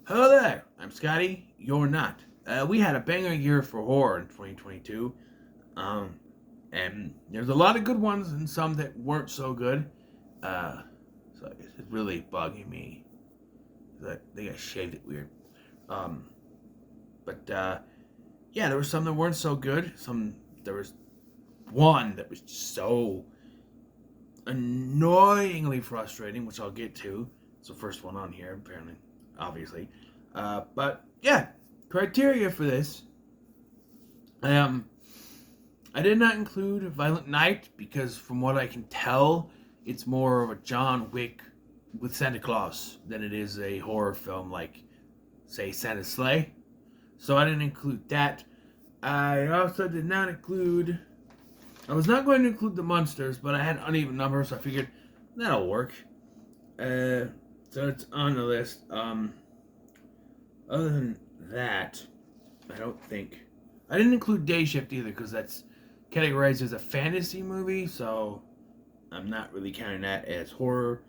Hello there, I'm Scotty. You're not. We had a banger year for horror in 2022. Um, and there's a lot of good ones and some that weren't so good. Uh, so it's really bugging me that they got shaved it weird. Um, but yeah, there were some that weren't so good. There was one that was so annoyingly frustrating, which I'll get to. It's the first one on here, apparently, obviously. But yeah, criteria for this. Um, I did not include Violent Night because, from what I can tell, it's more of a John Wick with Santa Claus than it is a horror film like, say, Santa's Sleigh. So I didn't include that. I also did not include. I was not going to include the monsters, but I had uneven numbers, so I figured that'll work. So it's on the list. Other than that, I don't think I didn't include Day Shift either because that's categorized as a fantasy movie, so I'm not really counting that as horror.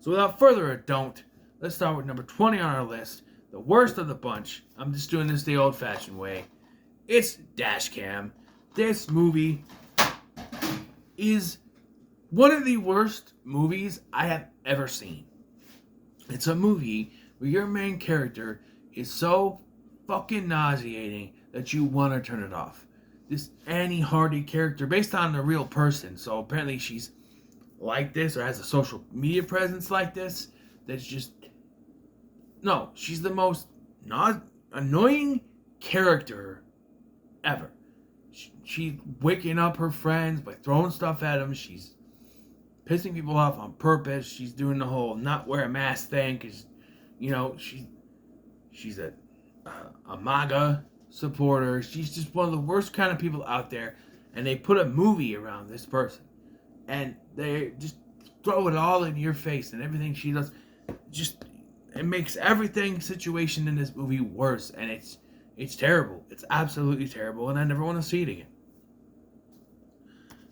So without further ado, let's start with number 20 on our list, the worst of the bunch. I'm just doing this the old-fashioned way. It's Dashcam. This movie is one of the worst movies I have ever seen. It's a movie where your main character is so fucking nauseating that you want to turn it off. This Annie Hardy character, based on a real person, so apparently she's like this or has a social media presence like this, that's just. No, she's the most annoying character ever. She's waking up her friends by throwing stuff at them. She's pissing people off on purpose. She's doing the whole not wear a mask thing because, she's a MAGA supporter. She's just one of the worst kind of people out there. And they put a movie around this person. And they just throw it all in your face and everything she does. Just, it makes everything situation in this movie worse. And it's terrible. It's absolutely terrible. And I never want to see it again.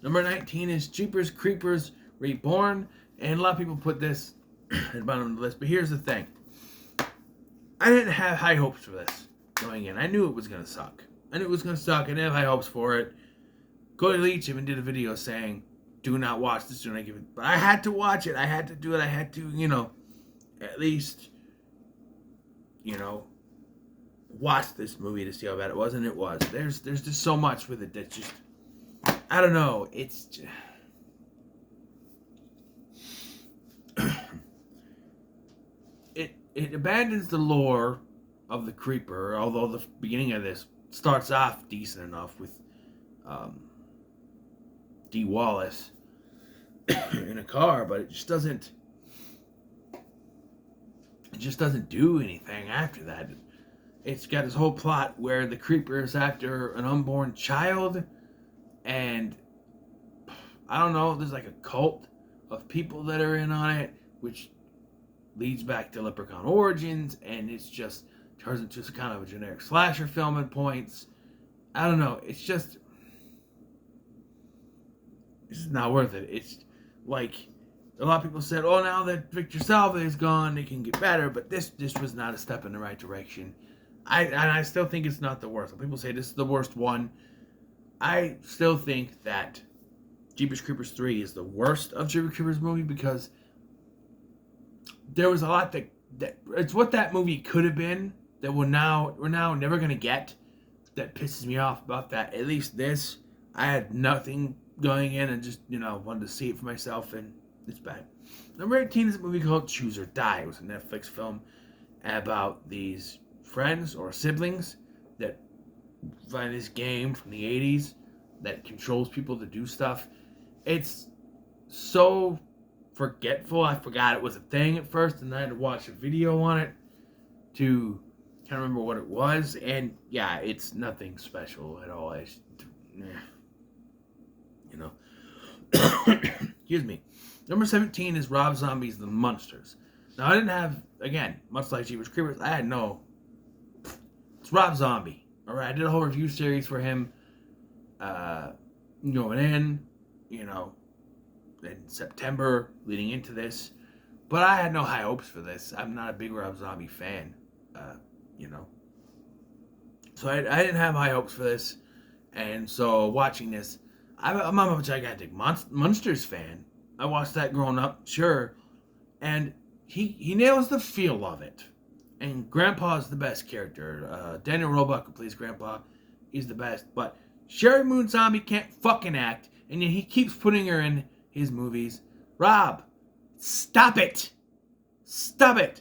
Number 19 is Jeepers Creepers Reborn. And a lot of people put this at the bottom of the list. But here's the thing. I didn't have high hopes for this going in. I knew it was going to suck. I knew it was going to suck. I didn't have high hopes for it. Cody Leach even did a video saying, do not watch this, do not give it. But I had to watch it. I had to do it. I had to, at least, watch this movie to see how bad it was. And it was. There's just so much with it that just, I don't know. It's just, it abandons the lore of the creeper, although the beginning of this starts off decent enough with Dee Wallace in a car, but it just doesn't do anything after that. It's got this whole plot where the creeper is after an unborn child, and I don't know, there's like a cult of people that are in on it, which leads back to Leprechaun Origins, and it's just turns into kind of a generic slasher film at points. I don't know. It's just not worth it. It's like a lot of people said, "Oh, now that Victor Salva is gone, it can get better." But this was not a step in the right direction. I still think it's not the worst. People say this is the worst one. I still think that Jeepers Creepers 3 is the worst of Jeepers Creepers movie because there was a lot that it's what that movie could have been that we're now never gonna get. That pisses me off about that. At least this, I had nothing going in and just wanted to see it for myself, and it's bad. Number 18 is a movie called Choose or Die. It was a Netflix film about these friends or siblings that find this game from the 80s that controls people to do stuff. It's so forgetful. I forgot it was a thing at first, and I had to watch a video on it to kind of remember what it was. And yeah, it's nothing special at all. It's, Excuse me. Number 17 is Rob Zombie's The Munsters. Now, I didn't have, again, much like Jeepers Creepers, I had no. It's Rob Zombie. All right, I did a whole review series for him going in, in September leading into this. But I had no high hopes for this. I'm not a big Rob Zombie fan. Uh, you know, so I didn't have high hopes for this, and so watching this, I'm a gigantic Munsters fan. I watched that growing up, sure, and he nails the feel of it. And Grandpa's the best character. Daniel Roebuck, who plays Grandpa, he's the best. But Sherry Moon Zombie can't fucking act, and yet he keeps putting her in his movies. Rob, stop it! Stop it!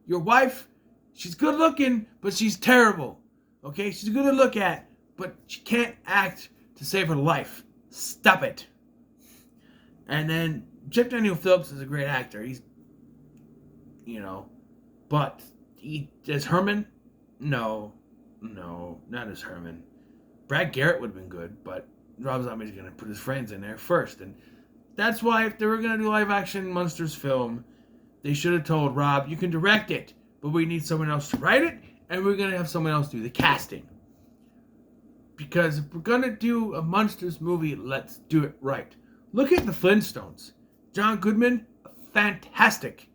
Your wife, she's good looking, but she's terrible. Okay, she's good to look at, but she can't act to save her life. Stop it. And then Jeff Daniel Phillips is a great actor. He's, but as Herman, no, not as Herman. Brad Garrett would have been good, but Rob Zombie's gonna put his friends in there first, and that's why if they were gonna do live action Munsters film, they should have told Rob, you can direct it, but we need someone else to write it, and we're gonna have someone else do the casting. Because if we're gonna do a Munsters movie, let's do it right. Look at the Flintstones. John Goodman, fantastic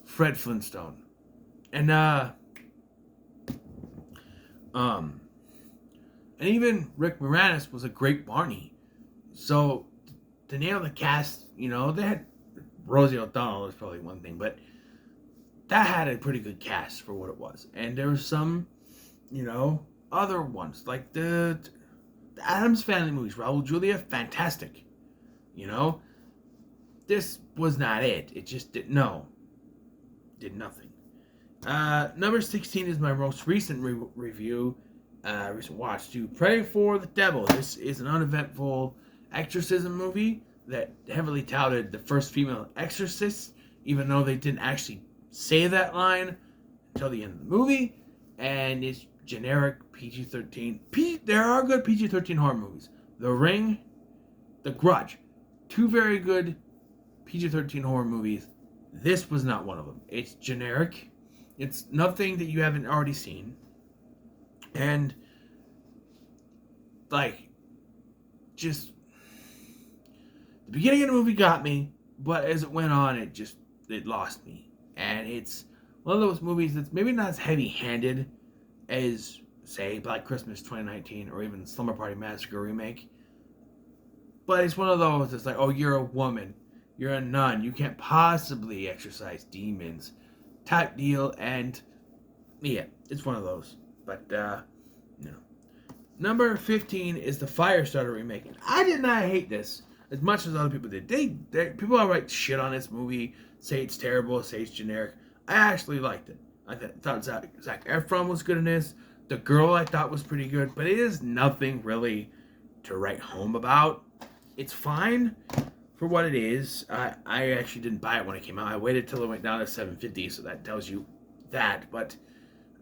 Fred Flintstone. And even Rick Moranis was a great Barney. So to nail the cast, they had Rosie O'Donnell is probably one thing, but that had a pretty good cast for what it was. And there were some, other ones like the Addams Family movies. Raul Julia, fantastic. This was not it. It just did nothing. Number 16 is my most recent review, recent watch to Pray for the Devil. This is an uneventful exorcism movie that heavily touted the first female exorcist, even though they didn't actually say that line until the end of the movie, and it's generic PG-13. There are good PG-13 horror movies. The Ring, The Grudge, two very good PG-13 horror movies. This was not one of them. It's generic. It's nothing that you haven't already seen. And, just, the beginning of the movie got me, but as it went on, it lost me. And it's one of those movies that's maybe not as heavy-handed as, say, Black Christmas 2019 or even Slumber Party Massacre remake. But it's one of those that's like, oh, you're a woman. You're a nun. You can't possibly exorcise demons type deal. And, yeah, it's one of those. But, Number 15 is the Firestarter remake. And I did not hate this as much as other people did. People all write shit on this movie, say it's terrible, say it's generic. I actually liked it. I thought Zac Efron was good in this. The girl I thought was pretty good, but it is nothing really to write home about. It's fine for what it is. I actually didn't buy it when it came out. I waited till it went down to $7.50, so that tells you that. But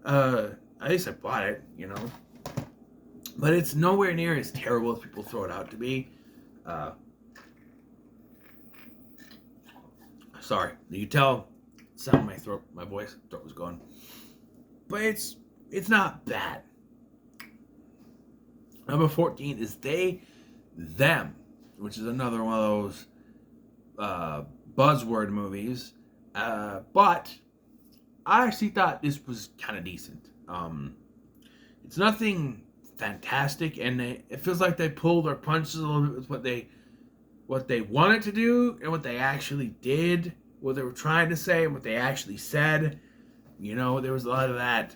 at least I bought it, But it's nowhere near as terrible as people throw it out to be. Sorry, you tell sound in my throat, my throat was going. But it's not bad. Number 14 is They, Them, which is another one of those buzzword movies. But I actually thought this was kind of decent. It's nothing fantastic, and it feels like they pulled their punches a little bit with what they wanted to do and what they actually did, what they were trying to say and what they actually said. There was a lot of that.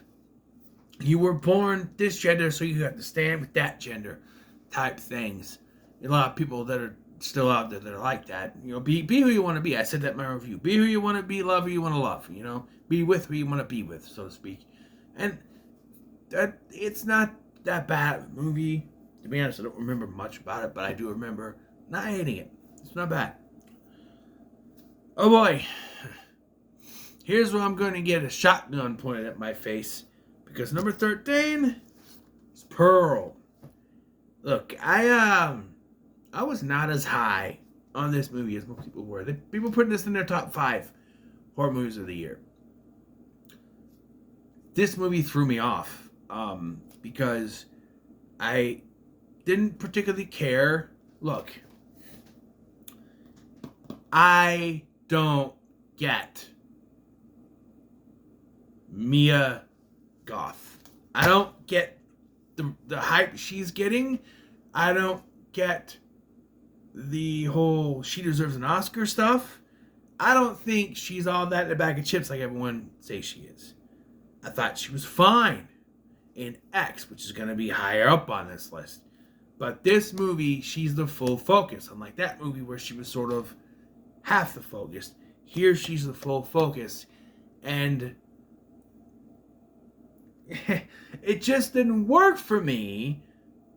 You were born this gender, so you have to stand with that gender type things. A lot of people that are still out there that are like that. Be who you want to be. I said that in my review. Be who you want to be, love who you want to love. Be with who you want to be with, so to speak. And that it's not that bad of a movie. To be honest, I don't remember much about it, but I do remember not hating it. It's not bad. Oh boy. Here's where I'm going to get a shotgun pointed at my face. Because number 13 is Pearl. Look, I was not as high on this movie as most people were. People putting this in their top 5 horror movies of the year. This movie threw me off. Because I didn't particularly care. Look, I don't get Mia Goth. I don't get the hype she's getting. I don't get the whole she deserves an Oscar stuff. I don't think she's all that in a bag of chips like everyone says she is. I thought she was fine in X, which is going to be higher up on this list. But this movie, she's the full focus. Unlike that movie where she was sort of half the focus. Here she's the full focus. And it just didn't work for me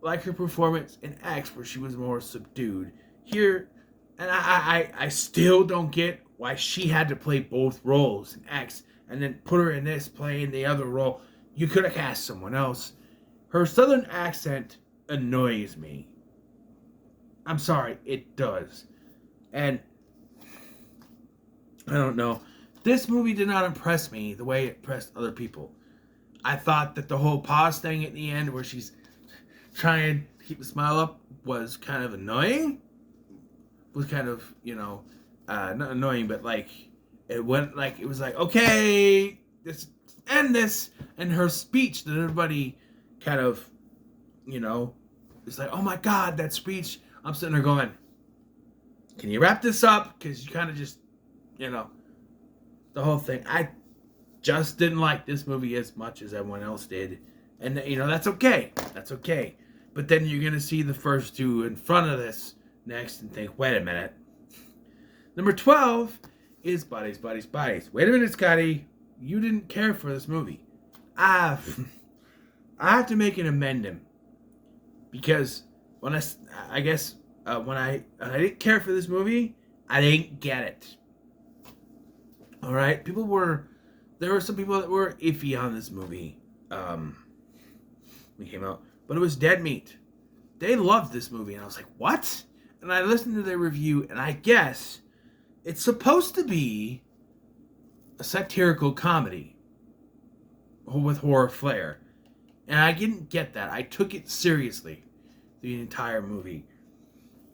like her performance in X where she was more subdued. Here, and I still don't get why she had to play both roles in X and then put her in this playing the other role. You could have cast someone else. Her southern accent annoys me. I'm sorry, it does. And I don't know. This movie did not impress me the way it impressed other people. I thought that the whole pause thing at the end where she's trying to keep a smile up was kind of annoying. Was kind of, not annoying, but like it went like it was like, okay, this end this, and her speech that everybody kind of, it's like, oh my god, that speech. I'm sitting there going, can you wrap this up? Because you kind of just, the whole thing. I just didn't like this movie as much as everyone else did, and that's okay. That's okay. But then you're gonna see the first two in front of this next and think, wait a minute. Number 12 is Bodies, Bodies, Bodies. Wait a minute, Scotty. You didn't care for this movie. I have to make an amendment because when I didn't care for this movie, I didn't get it. All right, there were some people that were iffy on this movie. When it came out, but it was Dead Meat. They loved this movie, and I was like, what? And I listened to their review, and I guess it's supposed to be a satirical comedy with horror flair. And I didn't get that. I took it seriously the entire movie.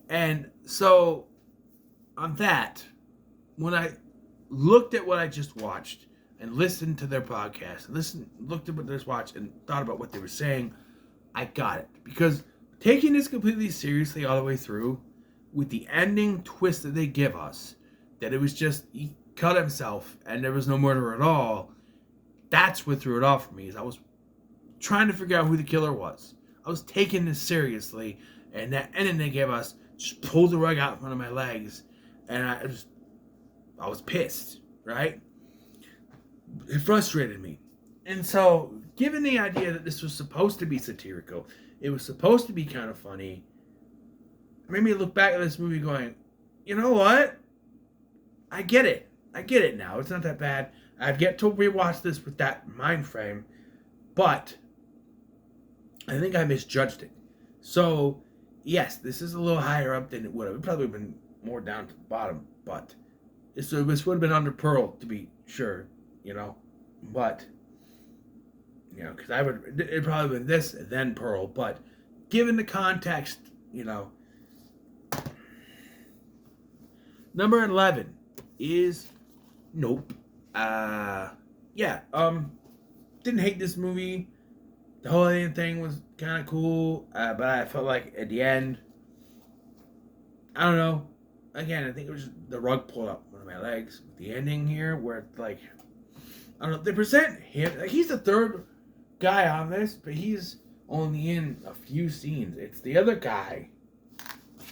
And so, on that, when I looked at what I just watched and listened to their podcast, looked at what they just watched and thought about what they were saying, I got it. Because taking this completely seriously all the way through, with the ending twist that they give us, that it was just, he cut himself and there was no murder at all, that's what threw it off for me. Is I was trying to figure out who the killer was. I was taking this seriously, and that ending they gave us just pulled the rug out in front of my legs, and I was pissed, right? It frustrated me. And so, given the idea that this was supposed to be satirical, it was supposed to be kind of funny, it made me look back at this movie going, you know what? I get it. I get it now. It's not that bad. I've yet to rewatch this with that mind frame, but I think I misjudged it. So, yes, this is a little higher up than it would have. It probably would have been more down to the bottom, but this would have been under Pearl, to be sure, But, because it'd probably been this, then Pearl, but given the context, Number 11 is Nope. Didn't hate this movie. The whole alien thing was kind of cool, but I felt like at the end, I don't know. Again, I think it was the rug pulled up one of my legs with the ending here, where it's like, I don't know. They present him like he's the third guy on this, but he's only in a few scenes. It's the other guy,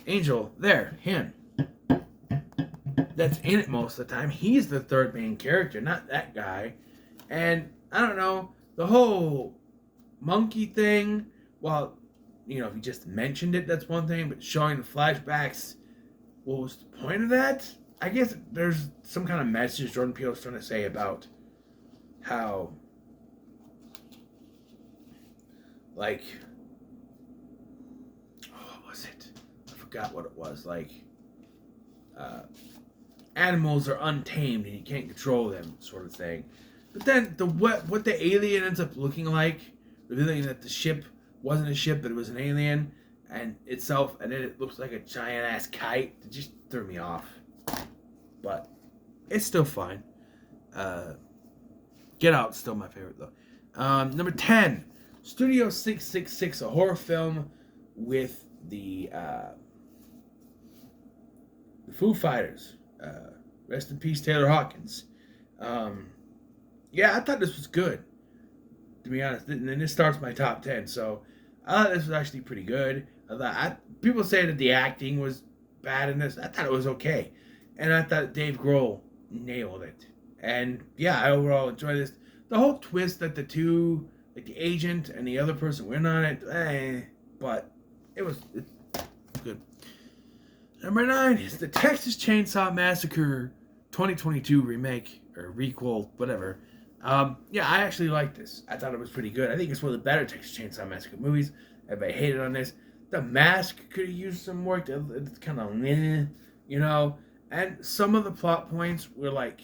Angel. There, him. That's in it most of the time. He's the third main character, not that guy. And I don't know, the whole monkey thing, well, if you just mentioned it, that's one thing, but showing the flashbacks, what was the point of that? I guess there's some kind of message Jordan Peele's trying to say about how, what was it? I forgot what it was. Animals are untamed and you can't control them, sort of thing. But then what the alien ends up looking like, revealing that the ship wasn't a ship, but it was an alien and itself, and then it looks like a giant ass kite. It just threw me off. But it's still fine. Get Out's still my favorite, though. Number 10, Studio 666, a horror film with the Foo Fighters. Rest in peace, Taylor Hawkins. Yeah, I thought this was good, to be honest. And this starts my top 10, so I thought this was actually pretty good. People say that the acting was bad in this. I thought it was okay. And I thought Dave Grohl nailed it. And yeah, I overall enjoyed this. The whole twist that the two, like the agent and the other person went on it, but it's good. Number 9 is the Texas Chainsaw Massacre 2022 remake or requel, whatever. Yeah, I actually liked this. I thought it was pretty good. I think it's one of the better Texas Chainsaw Massacre movies. Everybody hated on this. The mask could have used some work. It's kind of meh, you know. And some of the plot points were like,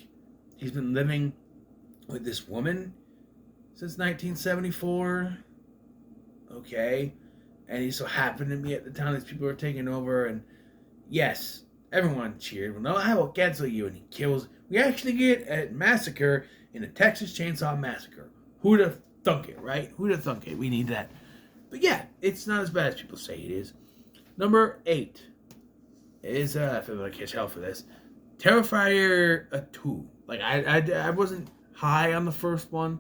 he's been living with this woman since 1974. Okay. And he so happened to be at the time these people were taking over. And yes, everyone cheered. Well, no, I will cancel you. And he kills. We actually get a massacre in the Texas Chainsaw Massacre. Who'd have thunk it, right? Who'd have thunk it? We need that. But yeah, it's not as bad as people say it is. Number 8 is, I feel like I catch hell for this, Terrifier 2. Like, I wasn't high on the first one,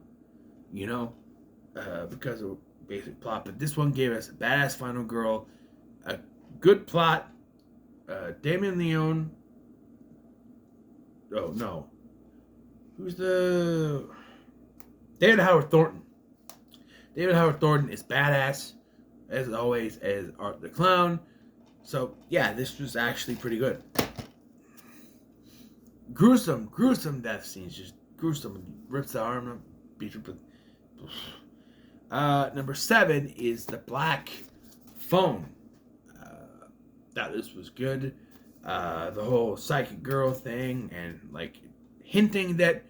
you know, because of basic plot. But this one gave us a badass final girl, a good plot, Damien Leone. Oh, no. Who's the... David Howard Thornton. David Howard Thornton is badass, as always, as Art the Clown. So, yeah, this was actually pretty good. Gruesome death scenes. Just gruesome. Rips the arm up, beats up. Number 7 is The Black Phone. Thought this was good. The whole psychic girl thing and, like, hinting that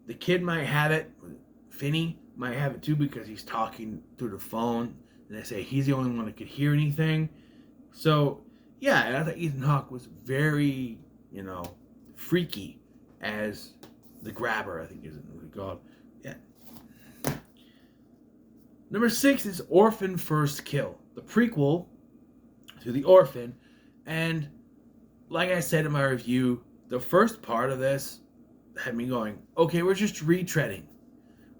the kid might have it. Finney might have it too because he's talking through the phone. And they say he's the only one that could hear anything. So, yeah, and I thought Ethan Hawke was very, you know, freaky as the grabber, I think is what we call it. Yeah. Number 6 is Orphan First Kill, the prequel to The Orphan. And like I said in my review, the first part of this had me going, okay, we're just retreading.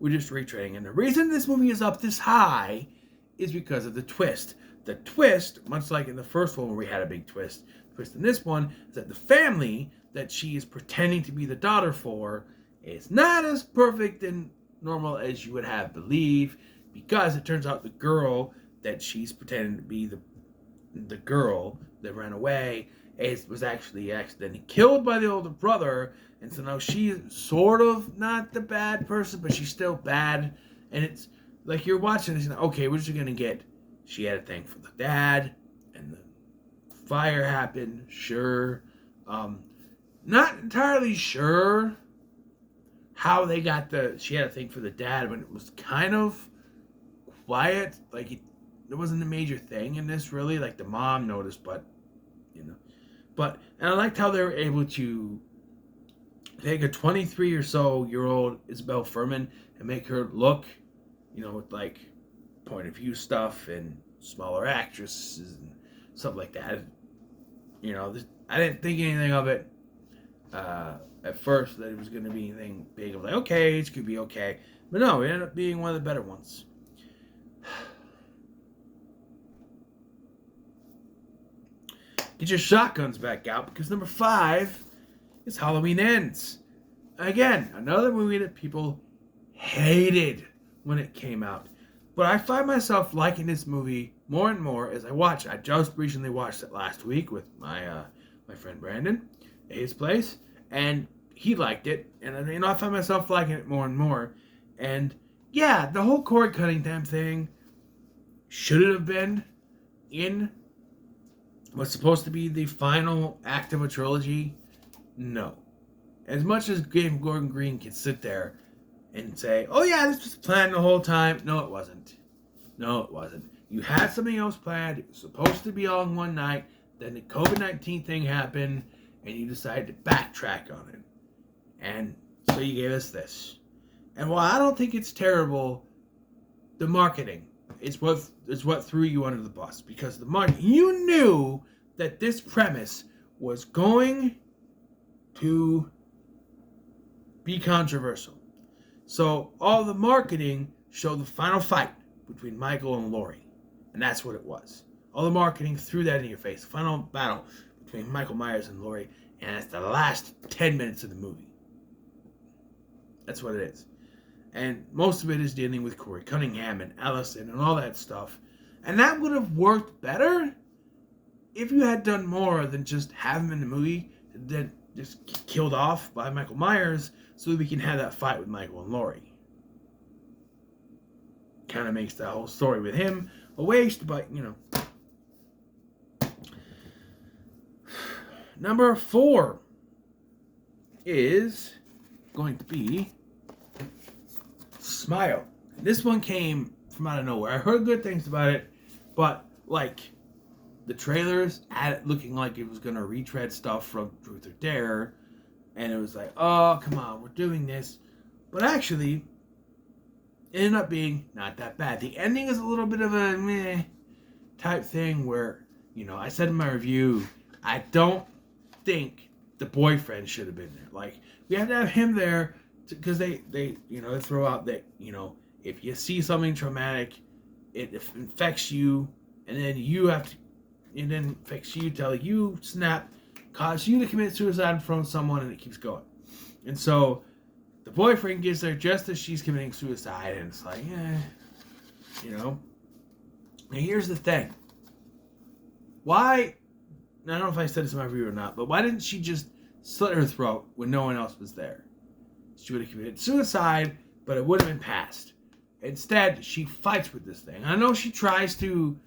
And the reason this movie is up this high is because of the twist. The twist, much like in the first one where we had a big twist in this one, is that the family that she is pretending to be the daughter for is not as perfect and normal as you would have believe, because it turns out the girl that she's pretending to be the girl that ran away was actually accidentally killed by the older brother, and so now she's sort of not the bad person, but she's still bad. And it's like you're watching this, and okay, we're just gonna get. She had a thing for the dad, and the fire happened. Sure, not entirely sure how they got she had a thing for the dad, but it was kind of quiet. Like there wasn't a major thing in this really. Like the mom noticed, but you know. And I liked how they were able to take a 23 or so year old Isabel Furman and make her look, you know, with like point of view stuff and smaller actresses and stuff like that. You know, I didn't think anything of it at first that it was going to be anything big. I was like, okay, it could be okay. But no, it ended up being one of the better ones. Get your shotguns back out, because number 5 is Halloween Ends. Again, another movie that people hated when it came out. But I find myself liking this movie more and more as I watch it. I just recently watched it last week with my friend Brandon at his place, and he liked it. And you know, I find myself liking it more and more. And yeah, the whole cord cutting damn thing should it have been in what's supposed to be the final act of a trilogy? No. As much as Gordon Green can sit there and say, oh yeah, this was planned the whole time. No, it wasn't. You had something else planned. It was supposed to be all in one night. Then the COVID-19 thing happened, and you decided to backtrack on it. And so you gave us this. And while I don't think it's terrible, the marketing is what threw you under the bus, because you knew that this premise was going to be controversial. So all the marketing showed the final fight between Michael and Laurie. And that's what it was. All the marketing threw that in your face. The final battle between Michael Myers and Laurie. And it's the last 10 minutes of the movie. That's what it is. And most of it is dealing with Corey Cunningham and Allison and all that stuff. And that would have worked better if you had done more than just have him in the movie, then just killed off by Michael Myers, so that we can have that fight with Michael and Laurie. Kind of makes the whole story with him a waste, but Number 4 is going to be Smile. This one came from out of nowhere. I heard good things about it, but the trailers had it looking like it was going to retread stuff from Truth or Dare, and it was like, oh, come on, we're doing this. But actually, it ended up being not that bad. The ending is a little bit of a meh type thing where, I said in my review, I don't think the boyfriend should have been there. We have to have him there because they throw out that, if you see something traumatic, it infects you, and then you have to, it then infects you till you snap, cause you to commit suicide from someone, and it keeps going. And so the boyfriend gets there just as she's committing suicide, and it's like, Now here's the thing. Why, I don't know if I said this in my review or not, but why didn't she just slit her throat when no one else was there? She would have committed suicide, but it would have been passed. Instead, she fights with this thing. I know she tries to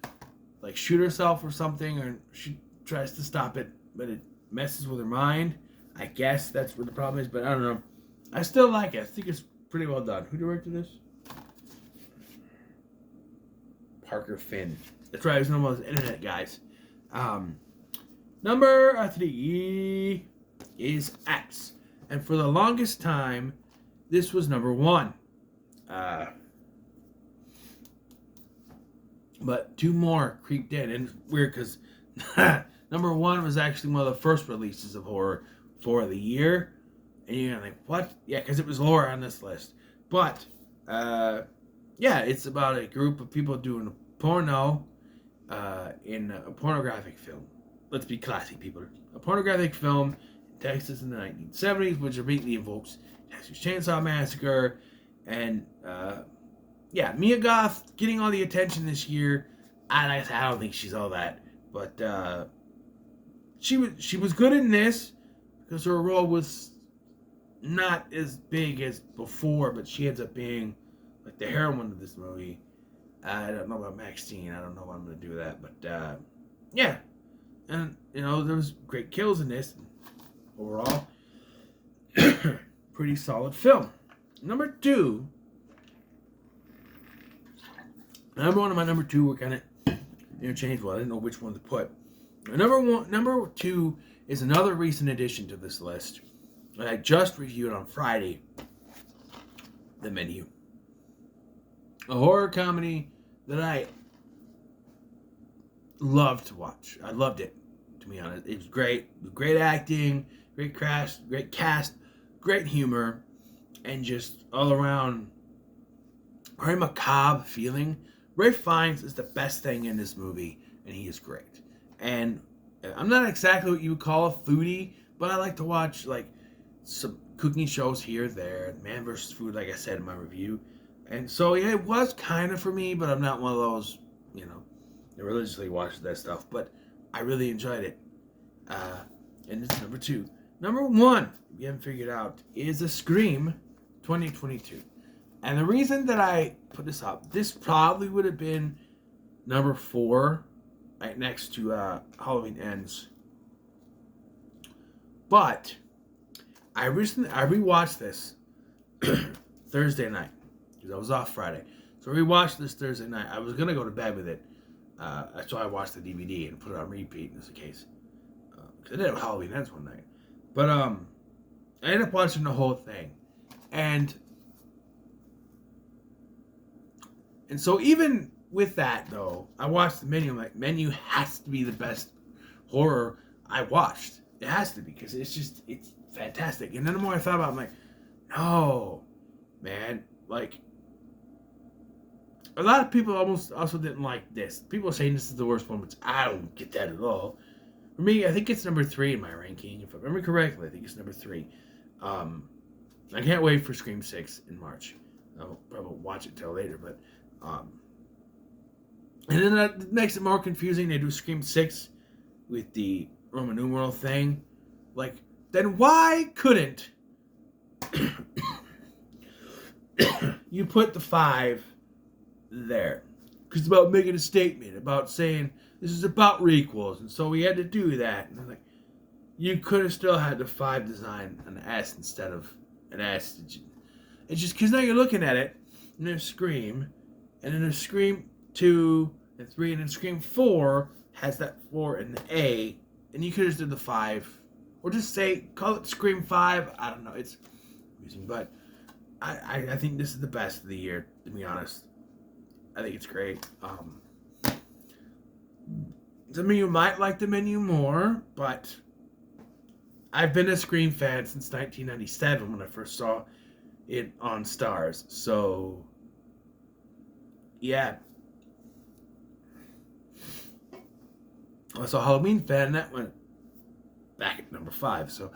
shoot herself or something, or she tries to stop it, but it messes with her mind. I guess that's what the problem is, but I don't know. I still like it. I think it's pretty well done. Who directed this? Parker Finn. That's right, he's one of those internet guys. Number 3 is X. And for the longest time, this was number 1. But 2 more creeped in. And it's weird because number 1 was actually one of the first releases of horror for the year. And you're like, what? Yeah, because it was lower on this list. But, it's about a group of people doing a porno in a pornographic film. Let's be classy, people. A pornographic film in Texas in the 1970s, which immediately invokes Texas Chainsaw Massacre. And, Mia Goth getting all the attention this year. I don't think she's all that. But she was good in this because her role was not as big as before, but she ends up being the heroine of this movie. I don't know about Maxine. I don't know what I'm going to do with that. But, And, there was great kills in this. Overall, pretty solid film. Number 2. Number 1 and my number 2 were kind of interchangeable. I didn't know which one to put. Number 2 is another recent addition to this list that I just reviewed on Friday. The Menu. A horror comedy that I loved to watch. I loved it, to be honest. It was great. Great acting, great cast, great humor, and just all around very macabre feeling. Ralph Fiennes is the best thing in this movie, and he is great. And I'm not exactly what you would call a foodie, but I like to watch some cooking shows here or there. Man vs. Food, like I said in my review. And so, it was kind of for me, but I'm not one of those, that religiously watches that stuff. But I really enjoyed it. And it's number 2. Number 1, if you haven't figured out, is a Scream 2022. And the reason that I put this up, this probably would have been number 4, right next to Halloween Ends. But I rewatched this Thursday night because I was off Friday. So I rewatched this Thursday night. I was gonna go to bed with it, so I watched the DVD and put it on repeat just in case. Because I did have Halloween Ends one night, but I ended up watching the whole thing, and And so even with that, though, I watched The Menu. I'm like, Menu has to be the best horror I watched. It has to be, because it's fantastic. And then the more I thought about it, I'm like, no, man. Like, a lot of people almost also didn't like this. People are saying this is the worst one, which I don't get that at all. For me, I think it's number 3 in my ranking. If I remember correctly, I think it's number 3. I can't wait for Scream 6 in March. I'll probably watch it till later, but and then that makes it more confusing. They do Scream 6 with the Roman numeral thing. Like, then why couldn't you put the 5 there? Because it's about making a statement, about saying this is about requels, and so we had to do that. And I'm like, you could have still had the 5 design an S instead of an S. It's just because now you're looking at it, and there's Scream, and then there's Scream 2 and 3, and then Scream 4 has that 4 and the A, and you could have just did the 5, or just call it Scream 5. I don't know. It's confusing, but I think this is the best of the year, to be honest. I think it's great. Some of you might like The Menu more, but I've been a Scream fan since 1997 when I first saw it on Stars. So, yeah. I was a Halloween fan, and that went back at number 5. So,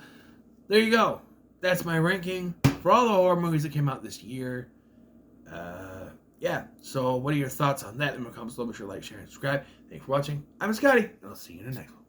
there you go. That's my ranking for all the horror movies that came out this year. Yeah, so what are your thoughts on that? In the comments below, be sure to like, share, and subscribe. Thanks for watching. I'm Scotty, and I'll see you in the next one.